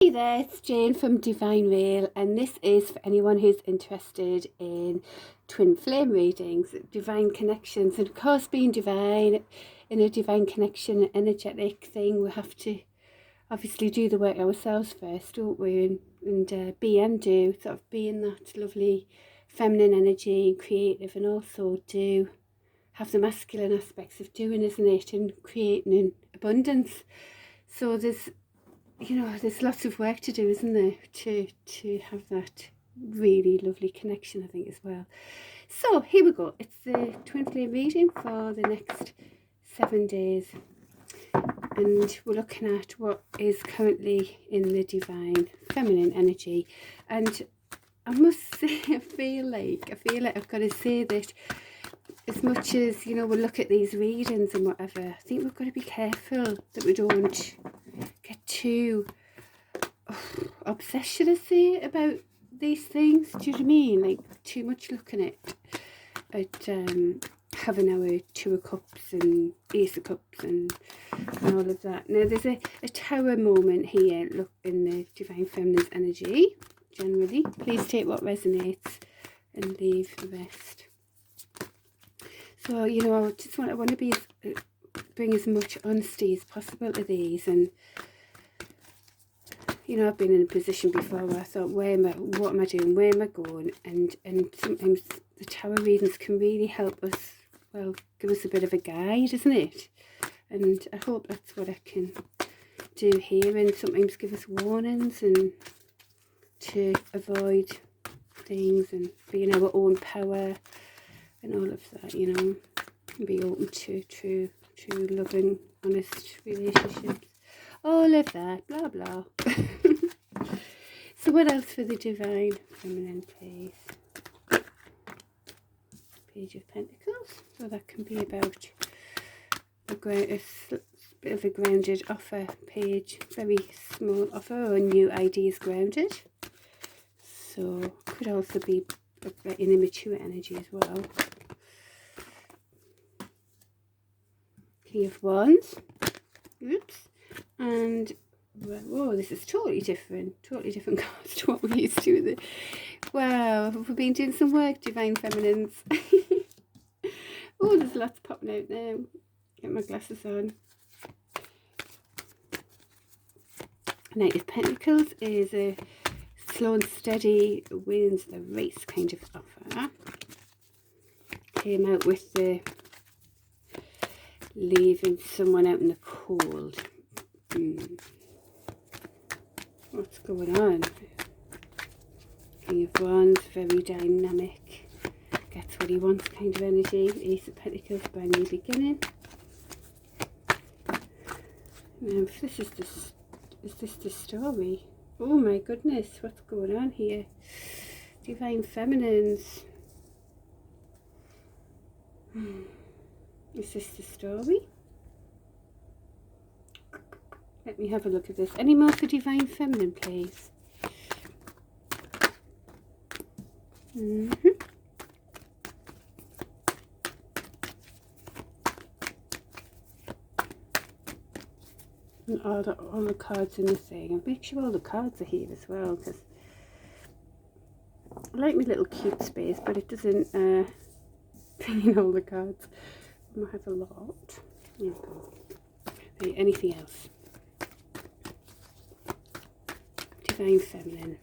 Hey there, it's Jane from Divine Rail, and this is for anyone who's interested in twin flame readings, divine connections, and of course being divine, in a divine connection, energetic thing, we have to obviously do the work ourselves first, don't we, and be and do, sort of be in that lovely feminine energy, creative, and also do have the masculine aspects of doing, isn't it, and creating in abundance. So there's lots of work to do, isn't there, to have that really lovely connection, I think, as well. So here we go. It's the twin flame reading for the next 7 days, and we're looking at what is currently in the divine feminine energy. And I must say, I feel like I've got to say that as much as, we'll look at these readings and whatever, I think we've got to be careful that we don't get too obsessed, should I say, about these things. Do you know what I mean? Like too much looking at having our Two of Cups and Ace of Cups and all of that. Now there's a tower moment here, look, in the divine feminine's energy generally. Please take what resonates and leave the rest. So, I want to bring as much honesty as possible to these. And I've been in a position before where I thought, what am I doing, where am I going? And sometimes the tarot readings can really help us, well, give us a bit of a guide, isn't it? And I hope that's what I can do here, and sometimes give us warnings and to avoid things and be in our own power and all of that, and be open to true, loving, honest relationships. All of that, blah, blah. So what else for the divine feminine, please? Page of Pentacles. So that can be about a bit of a grounded offer page. Very small offer, or new ideas grounded. So could also be in immature energy as well. King of Wands. Oops. And whoa, this is totally different cards to what we're used to with it. Wow, we've been doing some work, divine feminines. Oh, there's lots popping out now. Get my glasses on. Knight of Pentacles is a slow and steady wins the race kind of offer. Came out with the leaving someone out in the cold. What's going on? King of Wands, very dynamic, gets what he wants kind of energy. Ace of Pentacles, brand new beginning. Now, if this is the story? Oh my goodness, what's going on here? Divine feminines. Is this the story? Let me have a look at this. Any more for divine feminine, please? And all the cards in the thing. And make sure all the cards are here as well, because I like my little cute space, but it doesn't bring in all the cards. I might have a lot. There you go. Right, anything else? Divine feminine.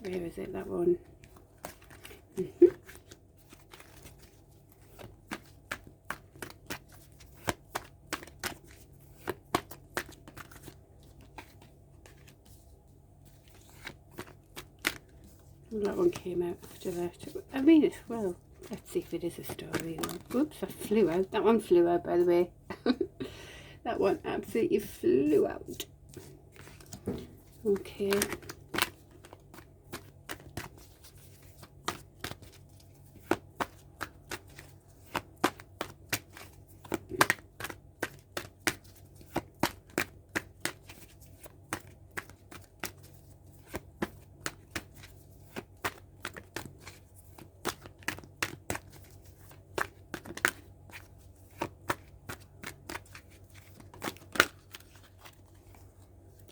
Where is it? That one. That one came out after that. I mean, well, let's see if it is a story. Whoops, I flew out. That one flew out, by the way. That one absolutely flew out. Okay.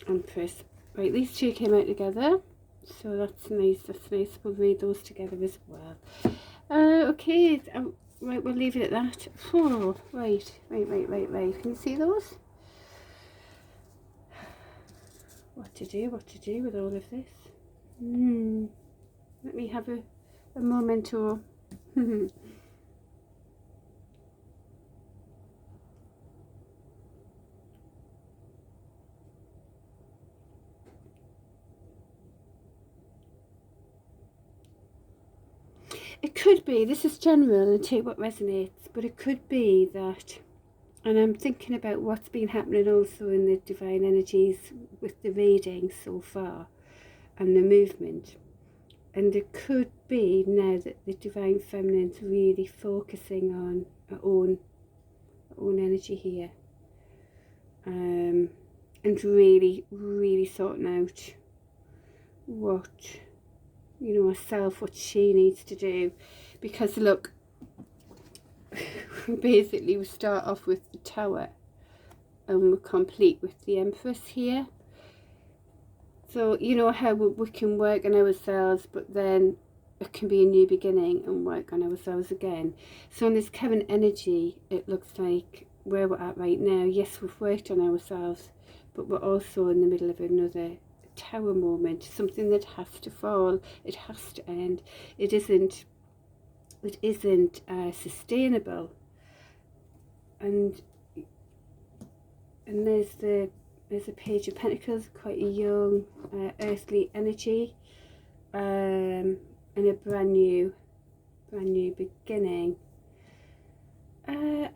Empress. Right, these two came out together, so that's nice. That's nice. We'll read those together as well. Okay, right, we'll leave it at that. Oh, right. Can you see those? What to do with all of this? Let me have a momento. It could be, this is general and take what resonates, but it could be that, and I'm thinking about what's been happening also in the divine energies with the reading so far and the movement. And it could be now that the divine feminine's really focusing on our own energy here, and really sorting out what, you know, herself, what she needs to do. Because look, basically we start off with the Tower and we're complete with the Empress here. So you know how we can work on ourselves, but then it can be a new beginning and work on ourselves again. So in this current energy, it looks like where we're at right now, yes, we've worked on ourselves, but we're also in the middle of another Tower moment, something that has to fall, it has to end. It isn't sustainable. And there's a Page of Pentacles, quite a young earthly energy, and a brand new beginning.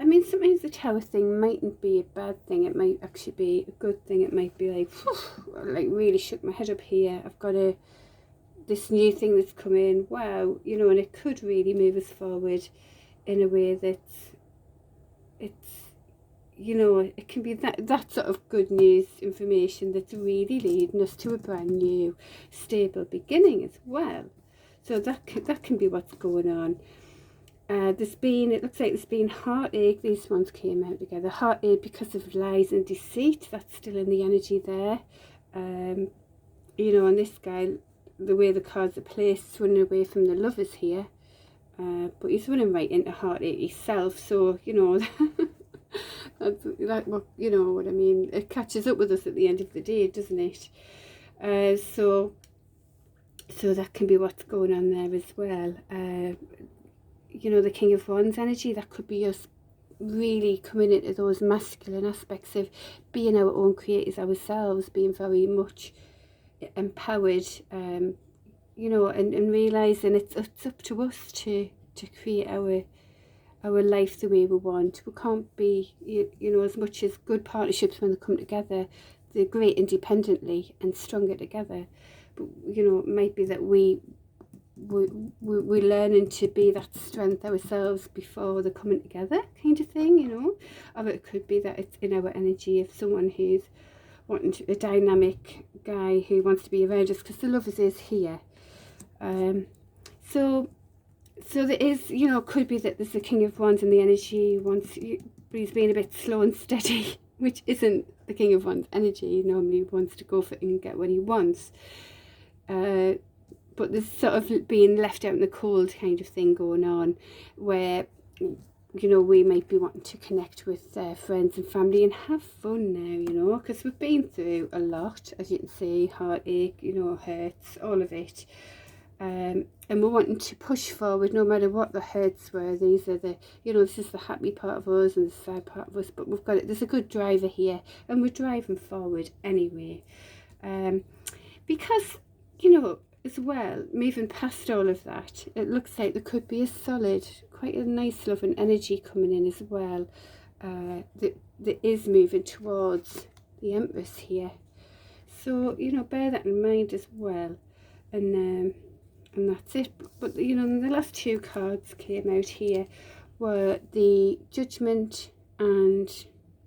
I mean, sometimes the Tower thing mightn't be a bad thing. It might actually be a good thing. It might be like, whew, like really shook my head up here. I've got this new thing that's come in. Wow, you know, and it could really move us forward in a way that's, you know, it can be that sort of good news information that's really leading us to a brand new stable beginning as well. So that can be what's going on. It looks like there's been heartache. These ones came out together. Heartache because of lies and deceit. That's still in the energy there. You know, and this guy, the way the cards are placed, running away from the Lovers here. But he's running right into heartache himself. So, you know, that's you know what I mean. It catches up with us at the end of the day, doesn't it? So that can be what's going on there as well. You know, the King of Wands energy, that could be us really coming into those masculine aspects of being our own creators ourselves, being very much empowered, you know, and realising it's up to us to create our life the way we want. We can't be, you know, as much as good partnerships when they come together, they're great independently and stronger together. But, you know, it might be that we're learning to be that strength ourselves before they're coming together, kind of thing, you know. Or it could be that it's in our energy of someone who's wanting a dynamic guy who wants to be around us, because the Lovers is here. So there is, you know, could be that there's the King of Wands in the energy, but he's being a bit slow and steady, which isn't the King of Wands energy. He normally wants to go for it and get what he wants. But there's sort of being left out in the cold kind of thing going on, where, you know, we might be wanting to connect with friends and family and have fun now, you know, because we've been through a lot, as you can see, heartache, you know, hurts, all of it. And we're wanting to push forward no matter what the hurts were. These are the, you know, this is the happy part of us and the sad part of us, but we've got it. There's a good driver here and we're driving forward anyway. Because, you know, as well, moving past all of that, it looks like there could be a solid, quite a nice loving energy coming in as well, that is moving towards the Empress here. So, you know, bear that in mind as well. And that's it. But you know, the last two cards came out here were the Judgment and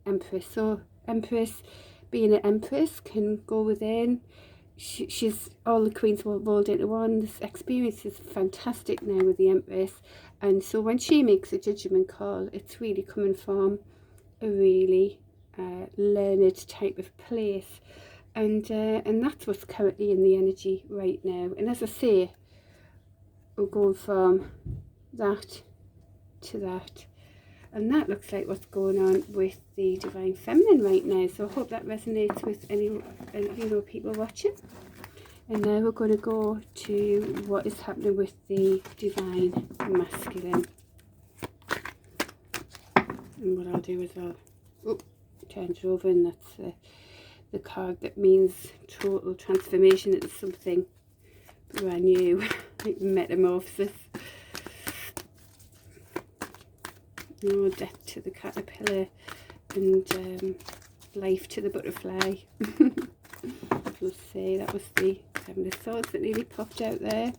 Empress. So Empress, being an Empress, can go within. She's all the queens rolled into one. This experience is fantastic now with the Empress, and so when she makes a judgment call, it's really coming from a really learned type of place. and that's what's currently in the energy right now. And as I say, we're going from that to that, and that looks like what's going on with the Divine Feminine right now. So I hope that resonates with any people watching. And now we're going to go to what is happening with the Divine Masculine. And what I'll do is I'll turn it over, and that's the card that means total transformation into something brand new, like metamorphosis. Death to the caterpillar and life to the butterfly. Let's see, that was the Seven of Swords that nearly popped out there.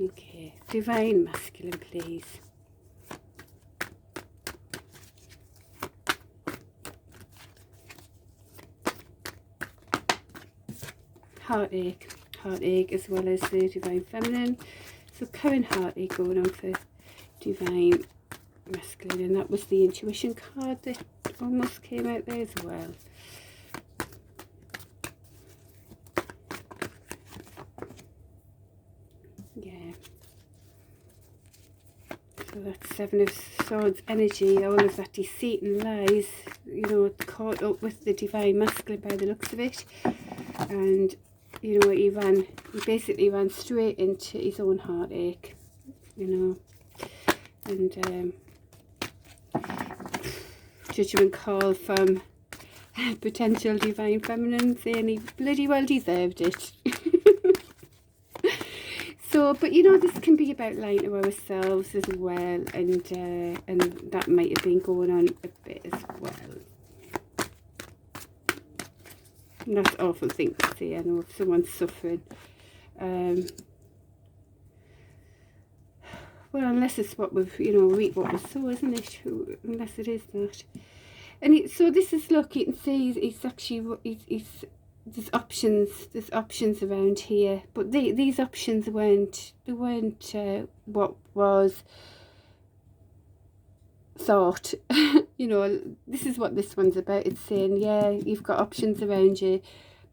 Okay, Divine Masculine, please. Heartache as well as the Divine Feminine. So current heartache going on for Divine Masculine, and that was the Intuition card that almost came out there as well. Yeah. So that's Seven of Swords energy, all of that deceit and lies, caught up with the Divine Masculine by the looks of it. And he basically ran straight into his own heartache, and judgment call from potential Divine Feminine saying he bloody well deserved it. So, but this can be about lying to ourselves as well, and that might have been going on a bit as well. And that's an awful thing to say, I know, if someone's suffering. Well, unless it's what we've, reap what we sow, isn't it? Unless it is that. And so this is, look, you can see it's actually, there's options around here, but these options weren't what was thought. This is what this one's about. It's saying, yeah, you've got options around you,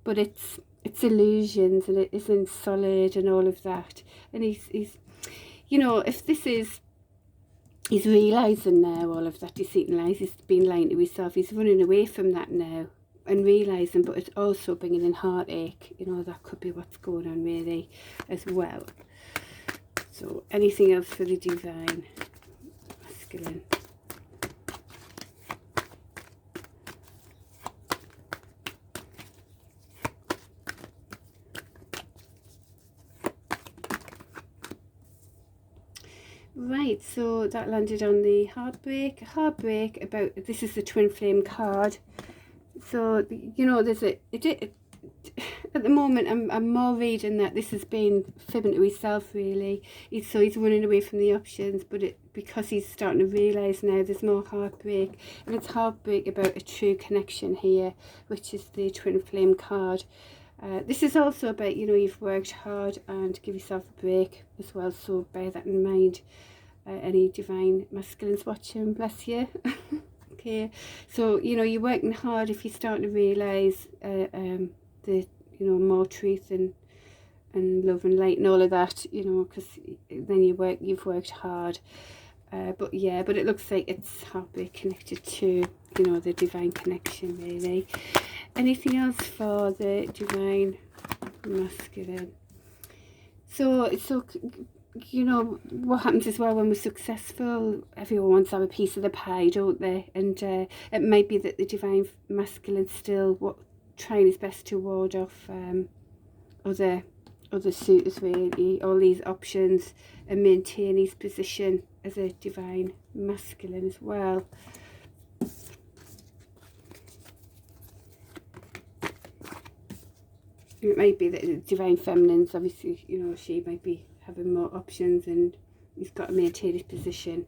but it's illusions, and it isn't solid and all of that. And he's if this is, he's realising now all of that deceit and lies, he's been lying to himself, he's running away from that now and realising, but it's also bringing in heartache. That could be what's going on really as well. So anything else for the Divine Masculine? Right, so that landed on the heartbreak about, this is the Twin Flame card. So there's at the moment I'm more reading that this has been fibbing to himself really. He's running away from the options, but because he's starting to realise now there's more heartbreak, and it's heartbreak about a true connection here, which is the Twin Flame card. This is also about, you've worked hard, and give yourself a break as well, so bear that in mind. Any Divine Masculines watching, bless you. Okay, so you're working hard if you're starting to realise the more truth and love and light and all of that, because then you've worked hard. But it looks like it's heartbreak connected to the divine connection really. Anything else for the Divine Masculine? So what happens as well when we're successful, everyone wants to have a piece of the pie, don't they? And it might be that the Divine Masculine still trying his best to ward off other suitors really, all these options, and maintain his position as a Divine Masculine as well. It might be that the Divine Feminine's obviously, she might be having more options, and he's got to maintain his position.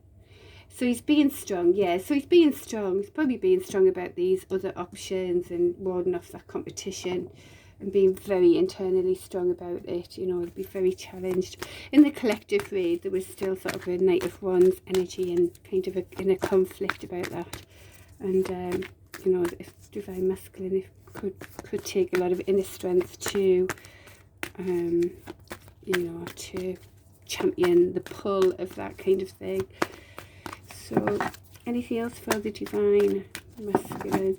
So he's being strong, yeah. So he's being strong. He's probably being strong about these other options and warding off that competition, and being very internally strong about it. He'll be very challenged. In the collective read, there was still sort of a Knight of Wands energy and kind of in a conflict about that. And you know, if divine masculine, it could take a lot of inner strength to, you know, to champion the pull of that kind of thing. So anything else for the divine masculine?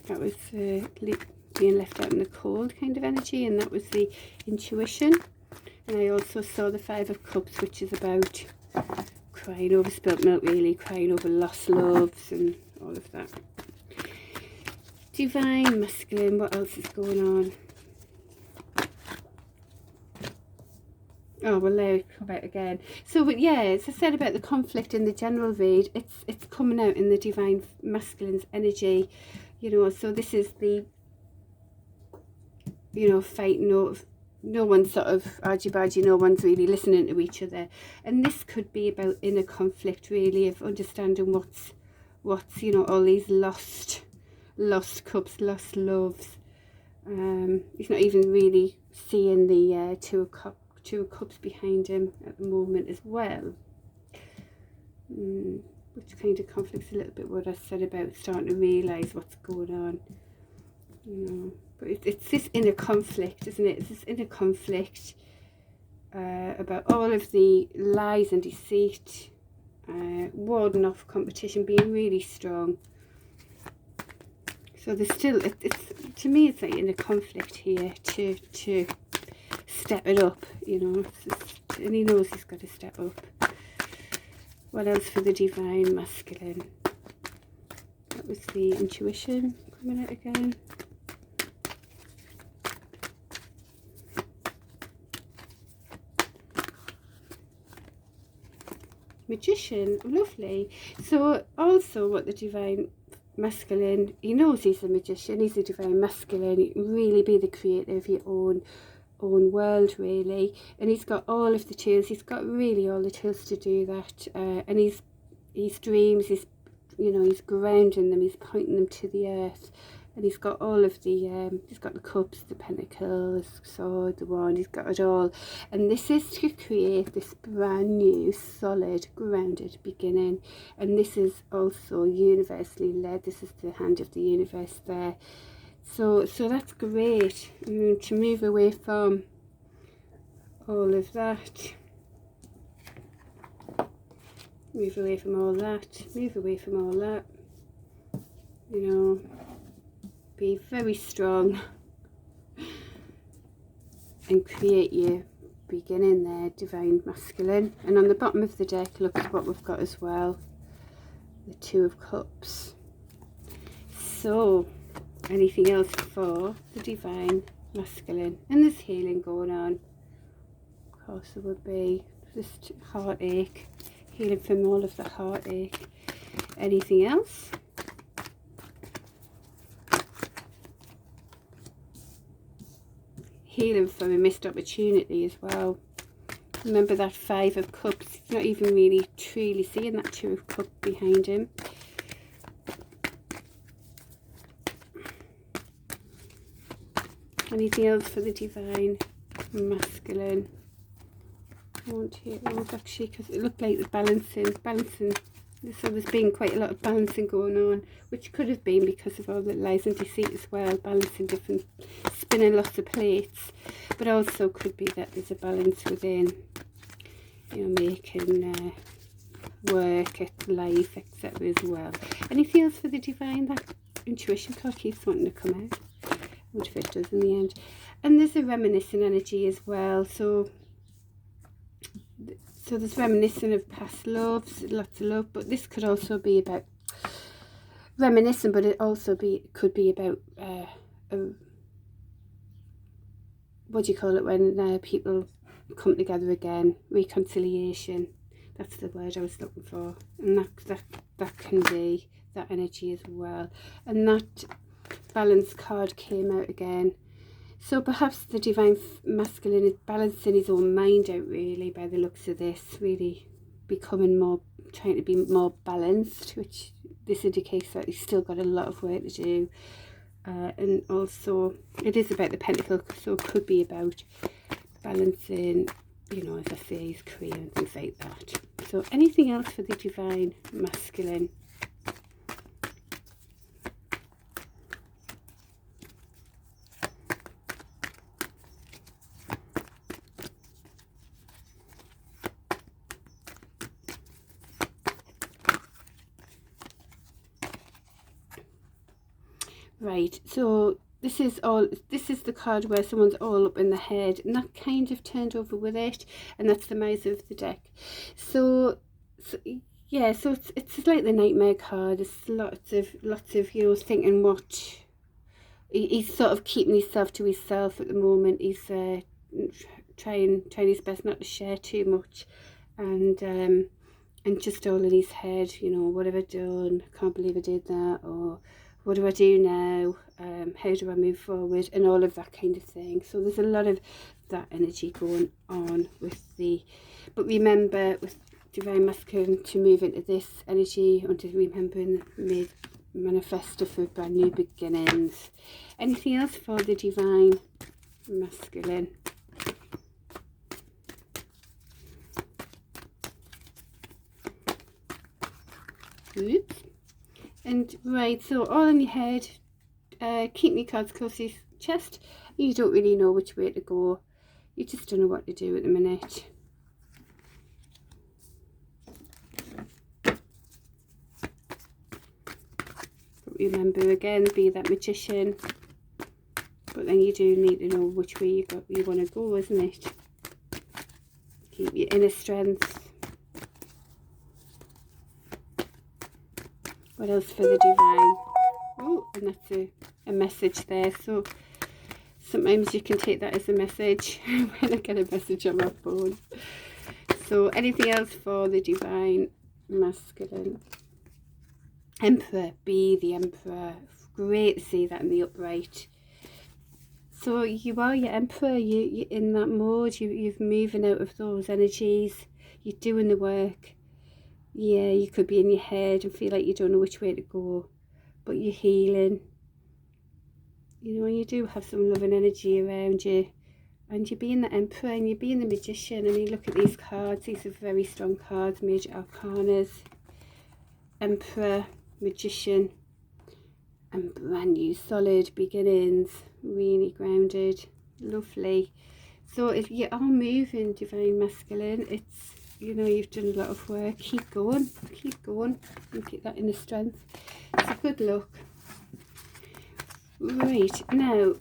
That was being left out in the cold kind of energy, and that was the intuition. And I also saw the Five of Cups, which is about crying over spilt milk, really, crying over lost loves and all of that. Divine masculine, what else is going on? Oh, well, there we come out again. So, but yeah, as I said about the conflict in the general read, it's coming out in the divine masculine's energy, you know. So this is the, you know, fight, no one's sort of argy-bargy, no one's really listening to each other. And this could be about inner conflict, really, of understanding what's you know, all these lost cups, lost loves. He's not even really seeing the Two of Cups behind him at the moment as well. Which kind of conflicts a little bit what I said about starting to realise what's going on, you know. But it's this inner conflict, isn't it? It's this inner conflict about all of the lies and deceit, warding off competition, being really strong. So there's still, it's to me, it's like inner conflict here to step it up, you know. And he knows he's got to step up. What else for the divine masculine? That was the intuition coming out again. Magician, lovely. So also what the divine masculine, he knows he's a magician, he's a divine masculine. You can really be the creator of your own world, really. And he's got all of the tools, he's got really all the tools to do that. And his dreams, you know, he's grounding them, he's pointing them to the earth. And he's got all of the, he's got the cups, the pentacles, sword, the wand, he's got it all. And this is to create this brand new, solid, grounded beginning. And this is also universally led. This is the hand of the universe there. So that's great. To move away from all of that. Move away from all that. Move away from all that. You know. Be very strong and create your beginning there, divine masculine. And on the bottom of the deck, look at what we've got as well, the Two of Cups. So anything else for the divine masculine? And there's healing going on, of course there would be, just heartache, healing from all of the heartache. Anything else? Healing from a missed opportunity as well. Remember that Five of Cups, he's not even really truly seeing that Two of Cups behind him. Anything else for the divine masculine? I want to hear those actually, because it looked like the balancing. So there's been quite a lot of balancing going on, which could have been because of all the lies and deceit as well, balancing different, spinning lots of plates, but also could be that there's a balance within, you know, making work at life, etc. as well. Anything else for the divine? That intuition card keeps wanting to come out. I wonder if it does in the end. And there's a reminiscent energy as well. So there's reminiscent of past loves, lots of love, but this could also be about reminiscent, but it also could be about what do you call it when people come together again? Reconciliation. That's the word I was looking for. And that can be that energy as well. And that balance card came out again. So perhaps the divine masculine is balancing his own mind out, really, by the looks of this, really becoming more, trying to be more balanced, which this indicates that he's still got a lot of work to do. And also it is about the pentacle, so it could be about balancing, you know, as I say, his career and things like that. So anything else for the divine masculine? Right, so this is the card where someone's all up in the head, and that kind of turned over with it, and that's the miser of the deck. So yeah, so it's like the nightmare card. There's lots of you know, thinking what he's sort of keeping himself to himself at the moment. He's trying his best not to share too much, and just all in his head, you know, what have I done? I can't believe I did that, or what do I do now? How do I move forward? And all of that kind of thing. So there's a lot of that energy going on with the, but remember with Divine Masculine to move into this energy, and to remember in the manifesto for brand new beginnings. Anything else for the Divine Masculine? Oops. And right, so all in your head, keep your cards close to your chest. You don't really know which way to go. You just don't know what to do at the minute. But remember, again, be that magician. But then you do need to know which way you want to go, isn't it? Keep your inner strength. What else for the Divine? Oh, and that's a message there. So sometimes you can take that as a message when I get a message on my phone. So anything else for the Divine Masculine? Emperor, be the Emperor. Great to see that in the upright. So you are your Emperor. You're in that mode. You're moving out of those energies. You're doing the work. Yeah, you could be in your head and feel like you don't know which way to go, but you're healing. You know, you do have some loving energy around you, and you're being the Emperor and you're being the Magician. And you look at these cards, these are very strong cards, Major Arcanas, Emperor, Magician, and brand new solid beginnings, really grounded, lovely. So if you are moving, Divine Masculine, it's, you know, you've done a lot of work. Keep going and keep that inner strength. So good luck. Right, now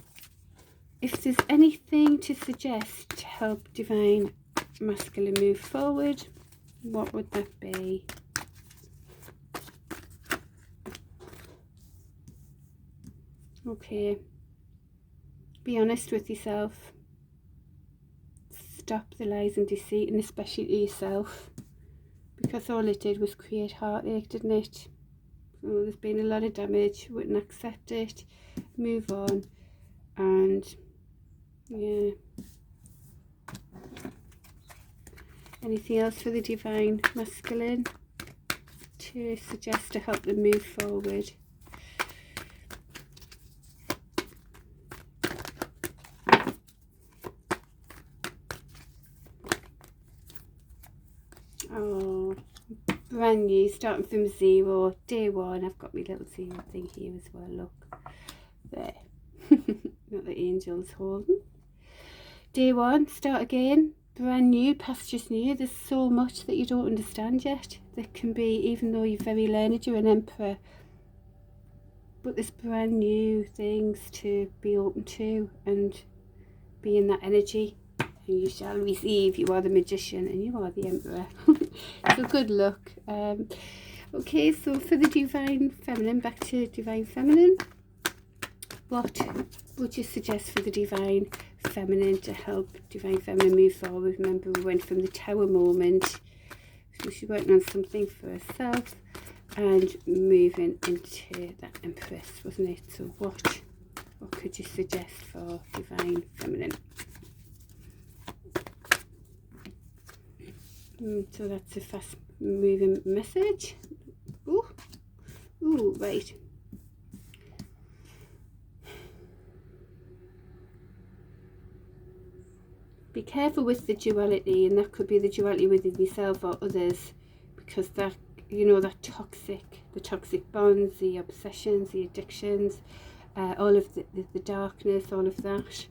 if there's anything to suggest to help Divine Masculine move forward, what would that be? Okay, be honest with yourself. Stop the lies and deceit, and especially to yourself, because all it did was create heartache, didn't it? Oh, there's been a lot of damage. Wouldn't accept it, move on. And yeah, anything else for the Divine Masculine to suggest to help them move forward? Oh, brand new, starting from zero, day one. I've got my little zero thing here as well, look there. Got the angels holding. Day one, start again, brand new, pastures new. There's so much that you don't understand yet. There can be, even though you're very learned, you're an Emperor, but there's brand new things to be open to and be in that energy. And you shall receive. You are the Magician and you are the Emperor. So good luck. Okay, so for the Divine Feminine, back to Divine Feminine, what would you suggest for the Divine Feminine to help Divine Feminine move forward? Remember, we went from the Tower moment, so she's working on something for herself and moving into that Empress, wasn't it? So what could you suggest for Divine Feminine? So that's a fast moving message. Ooh, right. Be careful with the duality, and that could be the duality within yourself or others, because that, you know, that the toxic bonds, the obsessions, the addictions, all of the darkness, all of that.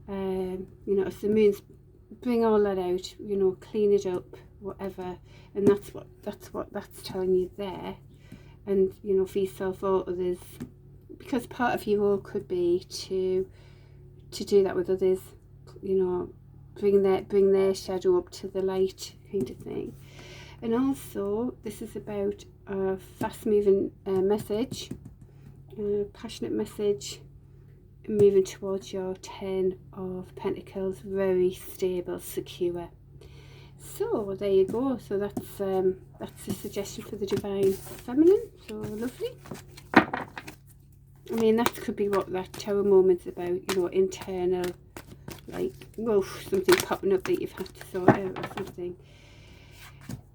You know, if the moon's, bring all that out, you know, clean it up, whatever. And that's what that's telling you there. And, you know, for yourself or others, because part of your role could be to do that with others, you know, bring their shadow up to the light, kind of thing. And also this is about a fast moving message, passionate message, moving towards your 10 of Pentacles, very stable, secure. So there you go. So that's a suggestion for the Divine Feminine. So lovely. I mean, that could be what that Tower moment's about, you know, internal, like, whoa, something popping up that you've had to sort out or something.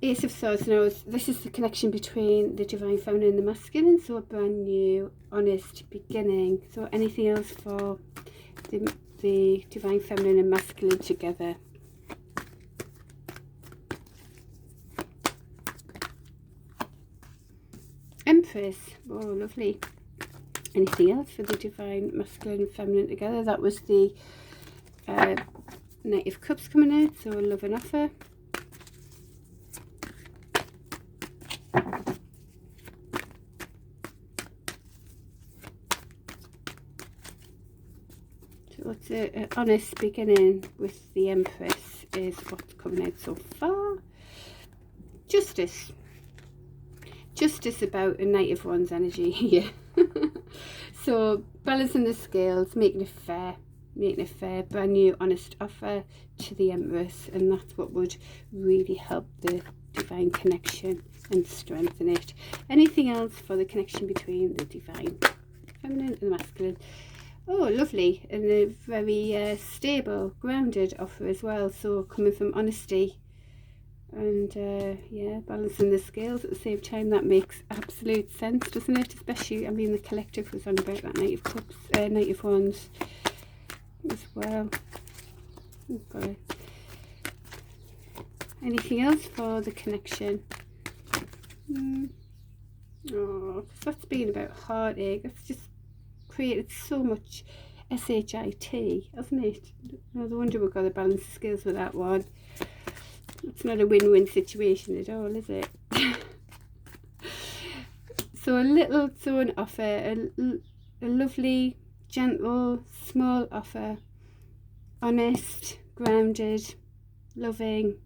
Ace of Swords. Now, this is the connection between the Divine Feminine and the Masculine, so a brand new, honest beginning. So anything else for the Divine Feminine and Masculine together? Empress. Oh, lovely. Anything else for the Divine Masculine and Feminine together? That was the Knight of Cups coming out, so love and offer. So what's an honest beginning with the Empress is what's coming out so far. Justice. Justice about a Knight of Wands energy here. So balancing the scales, making it fair, brand new honest offer to the Empress, and that's what would really help the divine connection and strengthen it. Anything else for the connection between the Divine Feminine and the Masculine? Oh, lovely. And a very stable, grounded offer as well, so coming from honesty and yeah, balancing the scales at the same time. That makes absolute sense, doesn't it? Especially, I mean, the collective was on about that Knight of Cups, Knight of Wands as well. Okay. Anything else for the connection? Oh, that's been about heartache. It's just created so much shit, hasn't it? No wonder we've got to balance the scales with that one. It's not a win-win situation at all, is it? So an offer, a lovely, gentle, small offer, honest, grounded, loving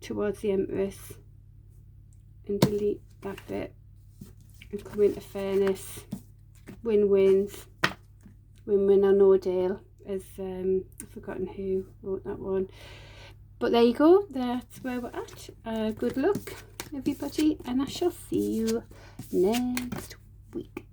towards the Empress, and delete that bit and come into fairness, win-wins, win-win or no deal, as I've forgotten who wrote that one. But there you go, that's where we're at. Good luck, everybody, and I shall see you next week.